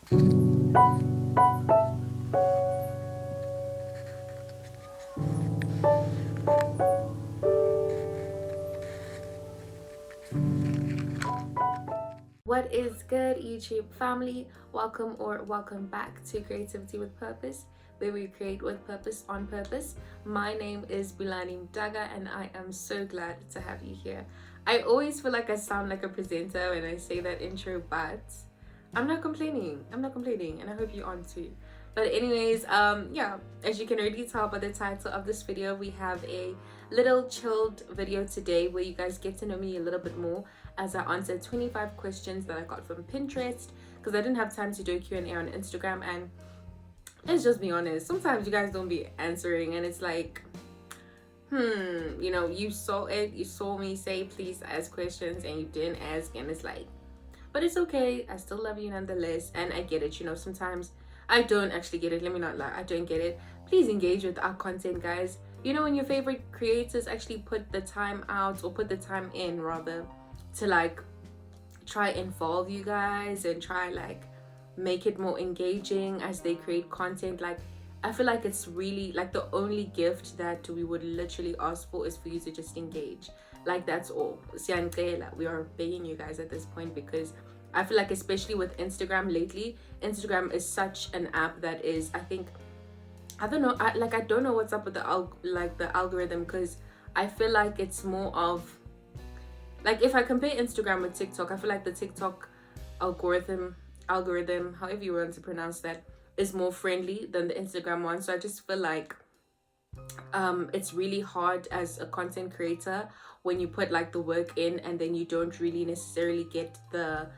What is good, YouTube family? Welcome back to Creativity with Purpose, where we create with purpose on purpose. My name is Bilani Mdaga, and I am so glad to have you here. I always feel like I sound like a presenter when I say that intro, but I'm not complaining. And I hope you aren't too. But anyways, yeah, as you can already tell by the title of this video, we have a little chilled video today where you guys get to know me a little bit more as I answered 25 questions that I got from Pinterest because I didn't have time to do a Q&A on Instagram. And let's just be honest, sometimes you guys don't be answering and it's like, you saw me say please ask questions and you didn't ask, and it's like, but it's okay, I still love you nonetheless. And I get it, sometimes I don't actually get it. Let me not lie, I don't get it. Please engage with our content, guys. When your favorite creators actually put the time out, or put the time in rather, to like try involve you guys and try like make it more engaging as they create content. Like, I feel like it's really like the only gift that we would literally ask for is for you to just engage. Like, that's all. Siyanicela, we are begging you guys at this point, because I feel like, especially with Instagram lately, Instagram is such an app that is, I think, I don't know, I don't know what's up with the algorithm, because I feel like it's more of like, if I compare Instagram with TikTok, I feel like the TikTok algorithm, however you want to pronounce that, is more friendly than the Instagram one. So I just feel like it's really hard as a content creator when you put like the work in and then you don't really necessarily get the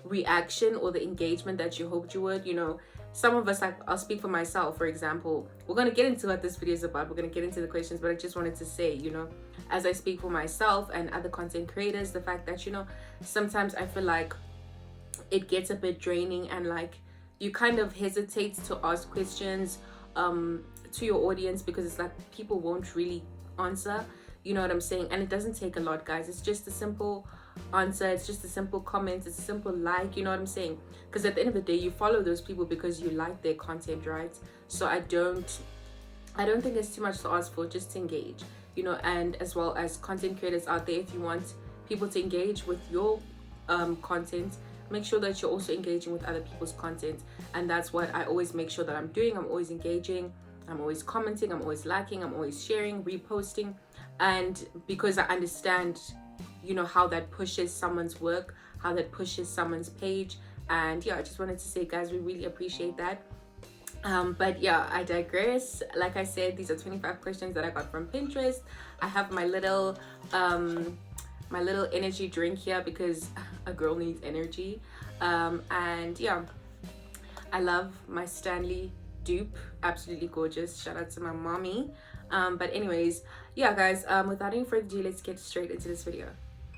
reaction or the engagement that you hoped you would. Some of us, like, I'll speak for myself, for example. We're going to get into what this video is about, we're going to get into the questions, but I just wanted to say, as I speak for myself and other content creators, the fact that sometimes I feel like it gets a bit draining, and like you kind of hesitate to ask questions to your audience because it's like people won't really answer, you know what I'm saying? And it doesn't take a lot, guys. It's just a simple answer, it's just a simple comment, it's a simple like, you know what I'm saying? Because at the end of the day, you follow those people because you like their content, right? So I don't think it's too much to ask for. Just to engage, and as well as content creators out there, if you want people to engage with your content, make sure that you're also engaging with other people's content. And that's what I always make sure that I'm doing. I'm always engaging, I'm always commenting, I'm always liking, I'm always sharing, reposting. And because I understand how that pushes someone's work, how that pushes someone's page. And yeah, I just wanted to say, guys, we really appreciate that. But yeah, I digress. Like I said, these are 25 questions that I got from Pinterest. I have my little energy drink here because a girl needs energy. And yeah, I love my Stanley dupe, absolutely gorgeous. Shout out to my mommy. But anyways, yeah, guys, without any further ado, let's get straight into this video.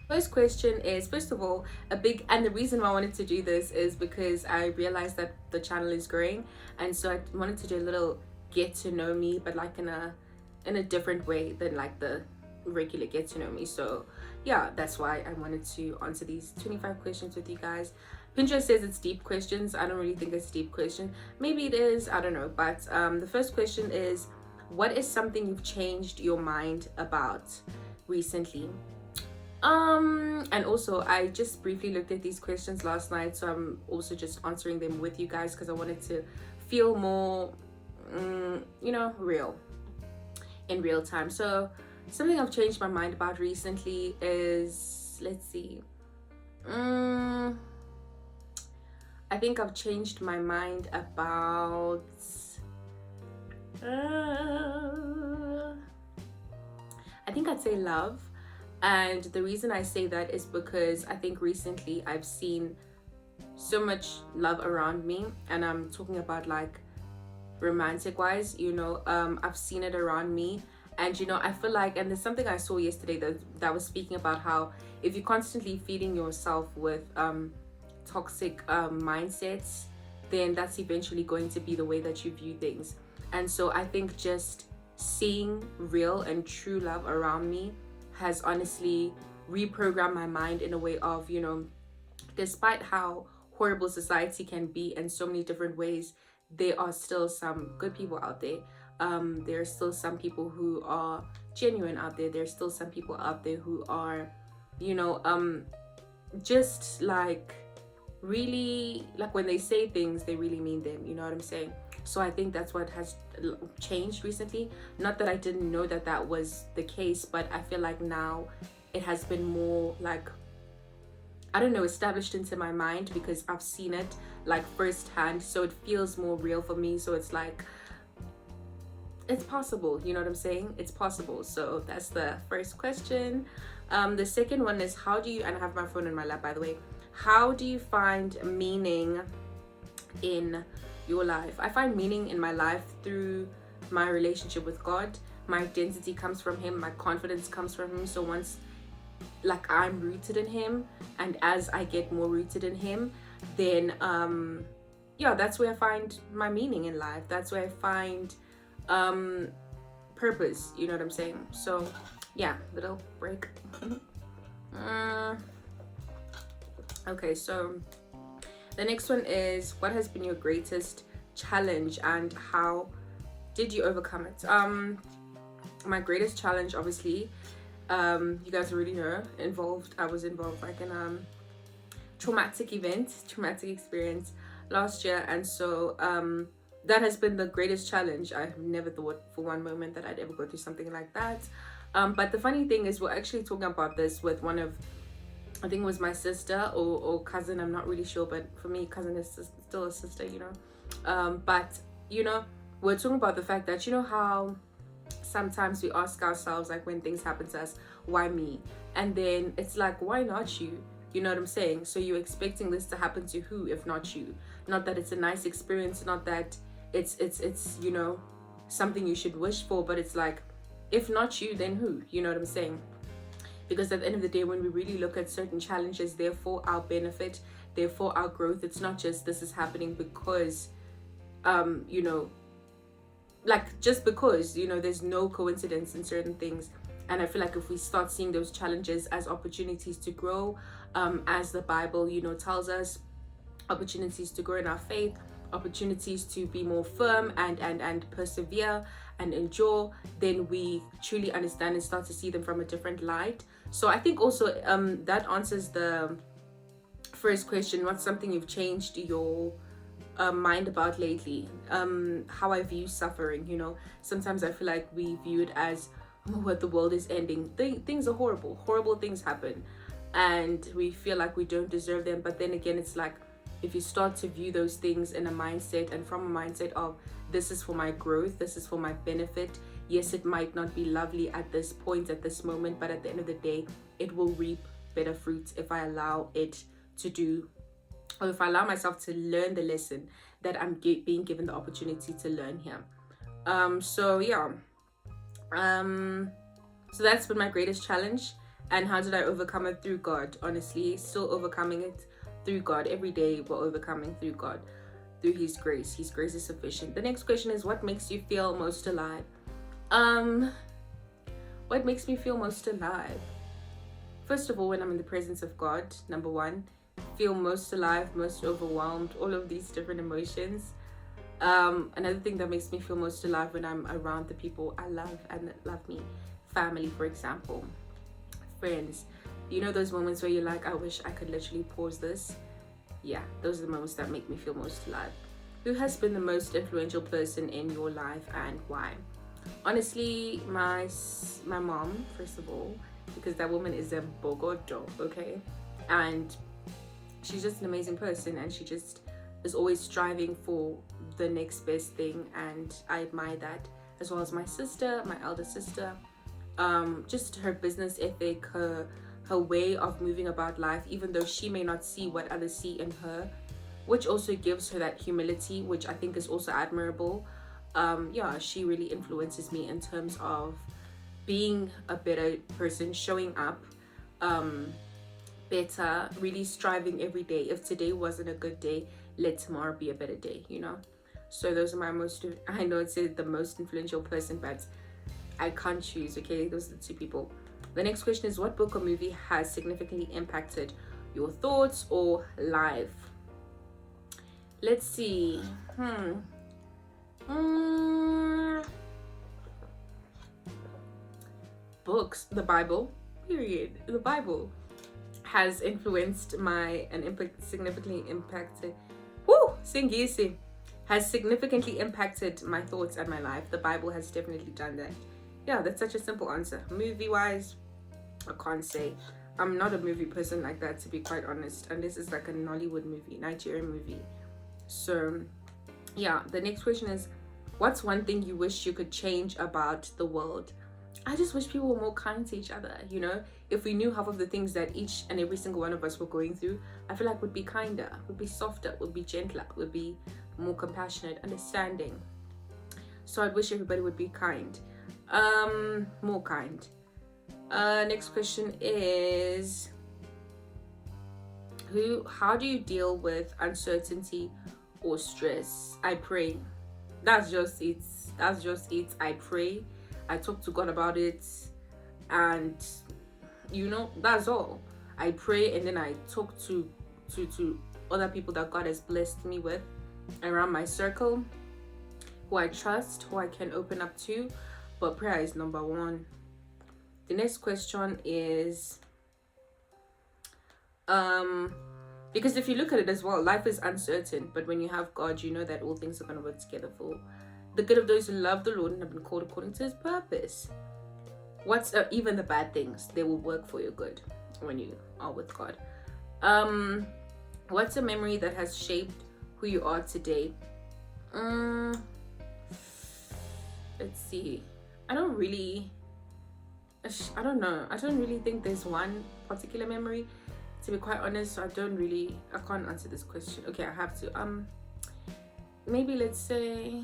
First question is, first of all, and the reason why I wanted to do this is because I realized that the channel is growing, and so I wanted to do a little get to know me, but like in a different way than like the regular get to know me. So yeah, that's why I wanted to answer these 25 questions with you guys. Pinterest says it's deep questions. I don't really think it's deep question. Maybe it is, I don't know. But the first question is, what is something you've changed your mind about recently? And also, I just briefly looked at these questions last night, so I'm also just answering them with you guys because I wanted to feel more real, in real time. So something I've changed my mind about recently is, let's see, I think I've changed my mind about I think I'd say love. And the reason I say that is because I think recently I've seen so much love around me, and I'm talking about like romantic wise, I've seen it around me. And I feel like, and there's something I saw yesterday that was speaking about how if you're constantly feeding yourself with toxic mindsets, then that's eventually going to be the way that you view things. And so I think just seeing real and true love around me has honestly reprogrammed my mind in a way of, despite how horrible society can be in so many different ways, there are still some good people out there. There are still some people who are genuine out there. There's still some people out there who are, you know, just like really, like when they say things, they really mean them. You know what I'm saying? So I think that's what has changed recently. Not that I didn't know that that was the case, but I feel like now it has been more like, I don't know, established into my mind because I've seen it like firsthand. So it feels more real for me. So it's like, it's possible. You know what I'm saying? It's possible. So that's the first question. The second one is, how do you, and I have my phone in my lap, by the way, how do you find meaning in your life? I find meaning in my life through my relationship with God. My identity comes from Him. My confidence comes from Him. So once, like, I'm rooted in Him, and as I get more rooted in Him, then yeah, that's where I find my meaning in life. That's where I find purpose. You know what I'm saying? So yeah, little break. Okay, so the next one is, what has been your greatest challenge and how did you overcome it? My greatest challenge, obviously, you guys already know, I was involved like in traumatic experience last year, and so that has been the greatest challenge. I've never thought for one moment that I'd ever go through something like that. But the funny thing is, we're actually talking about this with one of, I think it was my sister or cousin, I'm not really sure, but for me, cousin is still a sister, you know. But, you know, we're talking about the fact that, you know how sometimes we ask ourselves, like when things happen to us, why me? And then it's like, why not you? You know what I'm saying? So you're expecting this to happen to who if not you? Not that it's a nice experience, not that it's you know, something you should wish for, but it's like, if not you, then who? You know what I'm saying? Because at the end of the day, when we really look at certain challenges, they're for our benefit, they're for our growth. It's not just this is happening because you know, like just because, you know, there's no coincidence in certain things. And I feel like if we start seeing those challenges as opportunities to grow, as the Bible, you know, tells us, opportunities to grow in our faith, opportunities to be more firm and persevere and endure, then we truly understand and start to see them from a different light. So I think also that answers the first question, what's something you've changed your mind about lately? How I view suffering. You know, sometimes I feel like we view it as, oh, what, the world is ending, things are horrible things happen, and we feel like we don't deserve them. But then again, it's like, if you start to view those things in a mindset, and from a mindset of, this is for my growth, this is for my benefit. Yes, it might not be lovely at this point, at this moment, but at the end of the day, it will reap better fruits if I allow it to do, or if I allow myself to learn the lesson that I'm being given the opportunity to learn here. So yeah, so that's been my greatest challenge. And how did I overcome it? Through God. Honestly, still overcoming it through God. Every day we're overcoming through God, through His grace. His grace is sufficient. The next question is, what makes you feel most alive? What makes me feel most alive? First of all, when I'm in the presence of God, number one. Feel most alive, most overwhelmed, all of these different emotions. Another thing that makes me feel most alive, when I'm around the people I love and that love me. Family, for example, friends. You know those moments where you're like, I wish I could literally pause this. Yeah, those are the moments that make me feel most alive. Who has been the most influential person in your life and why? Honestly, my mom, first of all, because that woman is a bogodo, okay? And she's just an amazing person, and she just is always striving for the next best thing, and I admire that. As well as my sister, my elder sister, just her business ethic, her way of moving about life, even though she may not see what others see in her, which also gives her that humility, which I think is also admirable. Yeah, she really influences me in terms of being a better person, showing up better, really striving every day. If today wasn't a good day, let tomorrow be a better day, you know? So those are my most, I know it's the most influential person, but I can't choose, okay? Those are the two people. The next question is, what book or movie has significantly impacted your thoughts or life? Let's see. Mm, books, the Bible, period. The Bible has influenced my and significantly impacted. Woo, Singisi has significantly impacted my thoughts and my life. The Bible has definitely done that. Yeah, that's such a simple answer. Movie wise, I can't say. I'm not a movie person like that, to be quite honest. And this is like a Nollywood movie, Nigerian movie. So, yeah, the next question is, what's one thing you wish you could change about the world? I just wish people were more kind to each other, you know? If we knew half of the things that each and every single one of us were going through, I feel like would be kinder, would be softer, would be gentler, would be more compassionate, understanding. So I'd wish everybody would be kind. More kind. Next question is, how do you deal with uncertainty or stress? I pray. That's just it. I pray. I talk to God about it, and that's all. I pray, and then I talk to other people that God has blessed me with around my circle, who I trust, who I can open up to. But prayer is number one. The next question is, because if you look at it as well, life is uncertain, but when you have God, you know that all things are going to work together for the good of those who love the Lord and have been called according to his purpose. What's even the bad things, they will work for your good when you are with God. What's a memory that has shaped who you are today? Let's see. I don't know. I don't really think there's one particular memory, to be quite honest. So I can't answer this question. Okay, I have to. Maybe let's say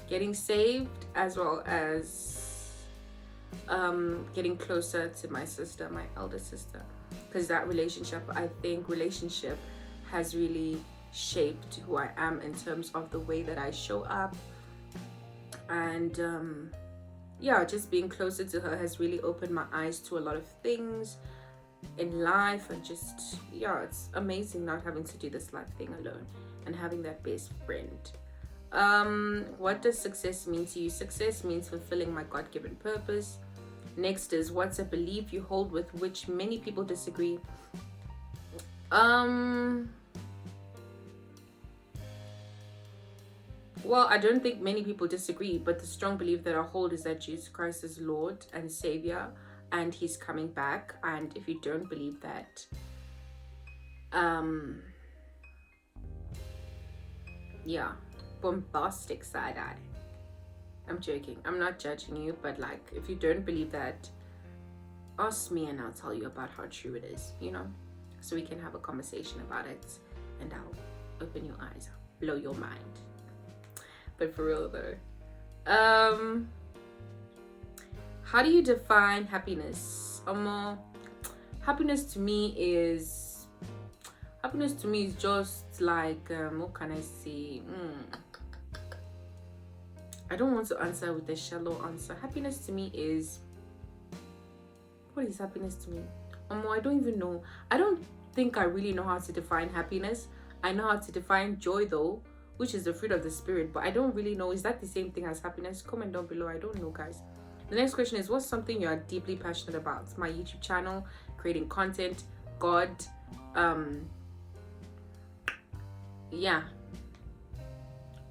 getting saved, as well as getting closer to my sister, my elder sister, because that relationship has really shaped who I am in terms of the way that I show up. And just being closer to her has really opened my eyes to a lot of things in life. And just it's amazing not having to do this life thing alone and having that best friend. What does success mean to you? Success means fulfilling my God-given purpose. Next is, what's a belief you hold with which many people disagree? Well, I don't think many people disagree, but the strong belief that I hold is that Jesus Christ is Lord and Savior, and he's coming back. And if you don't believe that, bombastic side eye. I'm joking. I'm not judging you, but like, if you don't believe that, ask me and I'll tell you about how true it is, so we can have a conversation about it, and I'll open your eyes, blow your mind. But for real though, how do you define happiness? Happiness to me is just like, what can I say? I don't want to answer with a shallow answer. Happiness to me is, what is happiness to me? I don't even know. I don't think I really know how to define happiness. I know how to define joy though, which is the fruit of the spirit, but I don't really know, is that the same thing as happiness? Comment down below. I don't know, guys. The next question is, what's something you are deeply passionate about? My YouTube channel, creating content, God,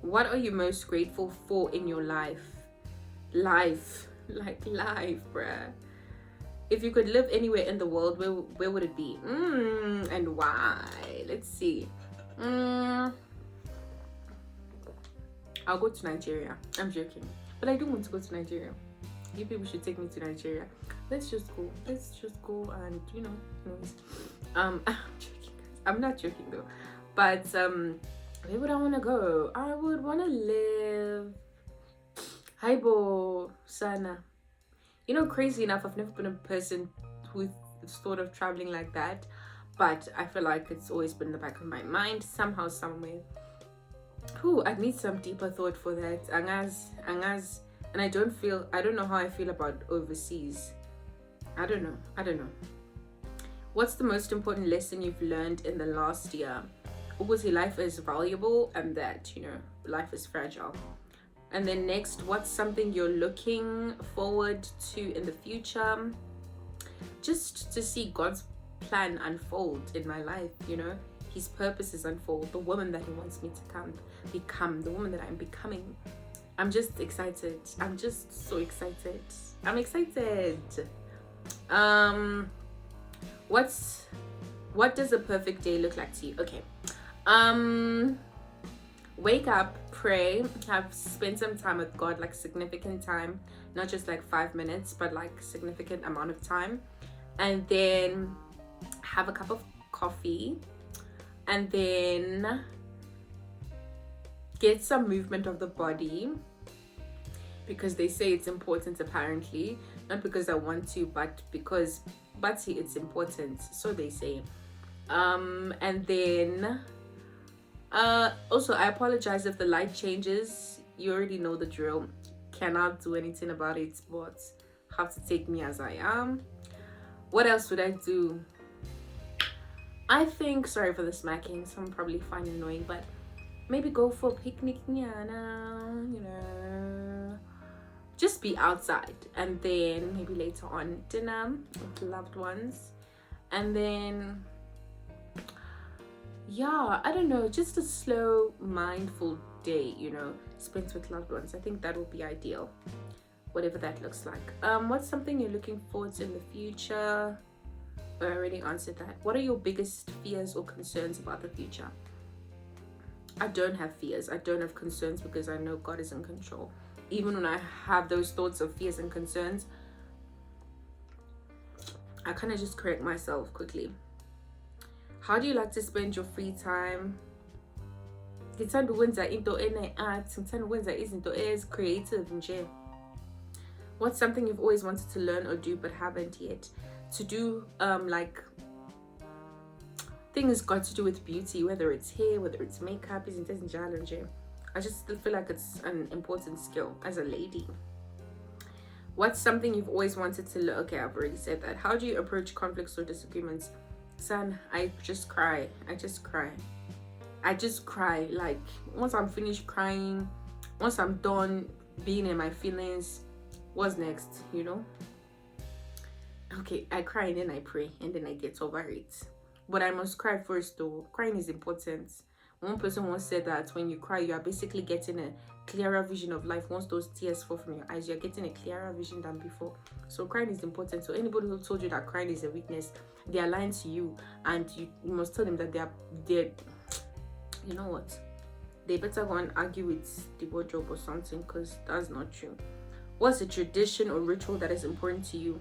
what are you most grateful for in your life? Life, bruh. If you could live anywhere in the world, where would it be? And why? Let's see. I'll go to Nigeria. I'm joking, but I don't want to go to Nigeria. You people should take me to Nigeria. Let's just go, and anyways. I'm joking, guys. I'm not joking though. But where would I want to go? I would want to live Haibo Sana. Crazy enough, I've never been a person who's thought of traveling like that, but I feel like it's always been in the back of my mind somehow, somewhere. I need some deeper thought for that. Angas, and I don't know how I feel about overseas. I don't know. What's the most important lesson you've learned in the last year? Obviously, life is valuable and that, life is fragile. And then next, what's something you're looking forward to in the future? Just to see God's plan unfold in my life, His purposes unfold, the woman that He wants me to become, the woman that I'm becoming. I'm just excited. I'm just so excited. I'm excited. What does a perfect day look like to you? Okay. Wake up, pray, spend some time with God, like significant time, not just like 5 minutes, but like significant amount of time, and then have a cup of coffee, and then get some movement of the body, because they say it's important, apparently, not because I want to, but because it's important, so they say. And then also, I apologize if the light changes. You already know the drill. Cannot do anything about it, but have to take me as I am. What else would I do? I think, sorry for the smacking, some probably find annoying, but maybe go for a picnic, just be outside, and then maybe later on dinner with loved ones, and then I don't know, just a slow, mindful day, spent with loved ones. I think that would be ideal, whatever that looks like. What's something you're looking forward to in the future? I already answered that. What are your biggest fears or concerns about the future? I don't have fears. I don't have concerns, because I know God is in control. Even when I have those thoughts of fears and concerns, I kind of just correct myself quickly. How do you like to spend your free time? Ngithanda ukwenza into ene-art, ngithanda ukwenza izinto creative nje. What's something you've always wanted to learn or do but haven't yet? To do like things got to do with beauty, whether it's hair, whether it's makeup, izinto ezinjalo nje. I just feel like it's an important skill as a lady. What's something you've always wanted to learn? Okay, I've already said that. How do you approach conflicts or disagreements? Son, I just cry. Like, once I'm finished crying, once I'm done being in my feelings, what's next, Okay, I cry and then I pray and then I get over it. But I must cry first though. Crying is important. One person once said that when you cry, you are basically getting a clearer vision of life. Once those tears fall from your eyes, you're getting a clearer vision than before. So crying is important. So anybody who told you that crying is a weakness, they are lying to you, and you must tell them that they're you know what? They better go and argue with the wardrobe or something, because that's not true. What's a tradition or ritual that is important to you?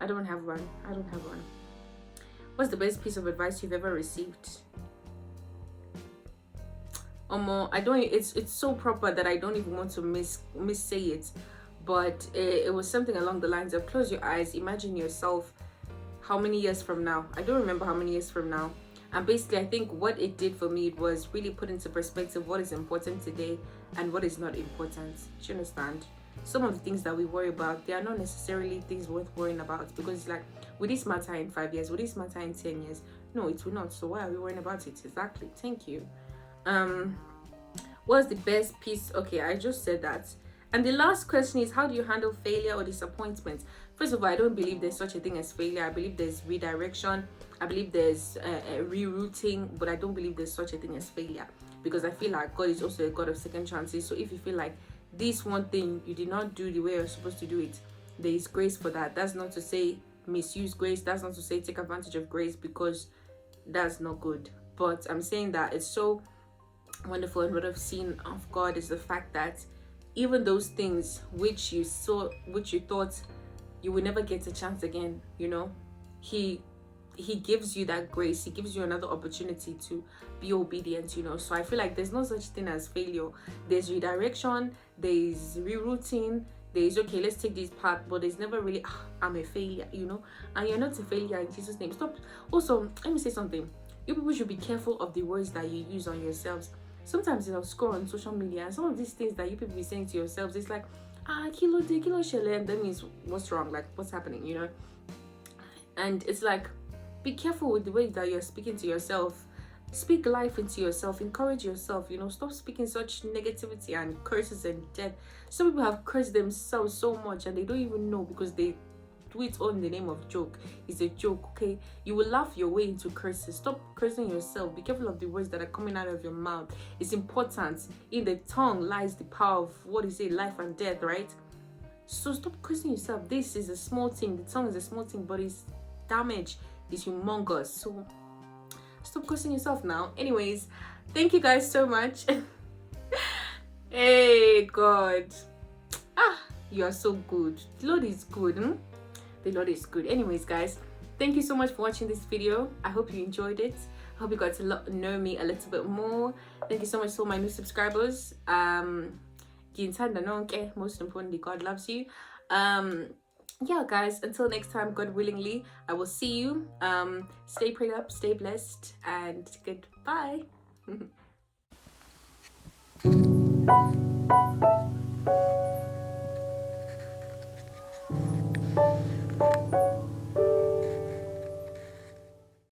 I don't have one. What's the best piece of advice you've ever received? I don't. It's so proper that I don't even want to say it, but it was something along the lines of close your eyes, imagine yourself how many years from now. I don't remember how many years from now. And basically, I think what it did for me was really put into perspective what is important today and what is not important. Do you understand? Some of the things that we worry about, they are not necessarily things worth worrying about, because it's like, will this matter in 5 years? Will this matter in 10 years? No, it will not. So why are we worrying about it? Exactly. Thank you. What's the best piece? Okay, I just said that. And the last question is, how do you handle failure or disappointment? First of all, I don't believe there's such a thing as failure. I believe there's redirection. I believe there's rerouting, but I don't believe there's such a thing as failure, because I feel like God is also a God of second chances. So if you feel like this one thing you did not do the way you're supposed to do it, there is grace for that. That's not to say misuse grace. That's not to say take advantage of grace, because that's not good. But I'm saying that it's so wonderful, and what I've seen of God is the fact that even those things which you thought you would never get a chance again, he gives you that grace. He gives you another opportunity to be obedient, So I feel like there's no such thing as failure. There's redirection, there's rerouting, there's okay, let's take this path, but there's never really I'm a failure, and you're not a failure in Jesus' name. Stop. Also, let me say something. You people should be careful of the words that you use on yourselves. Sometimes I'll scroll on social media, and some of these things that you people be saying to yourselves, it's like, kilo shele, and that means what's wrong, like what's happening, you know? And it's like, be careful with the way that you're speaking to yourself. Speak life into yourself, encourage yourself, you know, stop speaking such negativity and curses and death. Some people have cursed themselves so much and they don't even know because they do it all in the name of joke. It's a joke, okay? You will laugh your way into curses. Stop cursing yourself. Be careful of the words that are coming out of your mouth. It's important. In the tongue lies the power of, what is it, life and death, right? So stop cursing yourself. This is a small thing. The tongue is a small thing, but its damage is humongous. So stop cursing yourself now. Anyways, thank you guys so much. Hey God, you are so good. The Lord is good. The Lord is good. Anyways, guys, thank you so much for watching this video. I hope you enjoyed it. I hope you got to know me a little bit more. Thank you so much for my new subscribers. Most importantly, God loves you. Yeah, guys, until next time, God willingly, I will see you. Stay prayed up, stay blessed, and goodbye.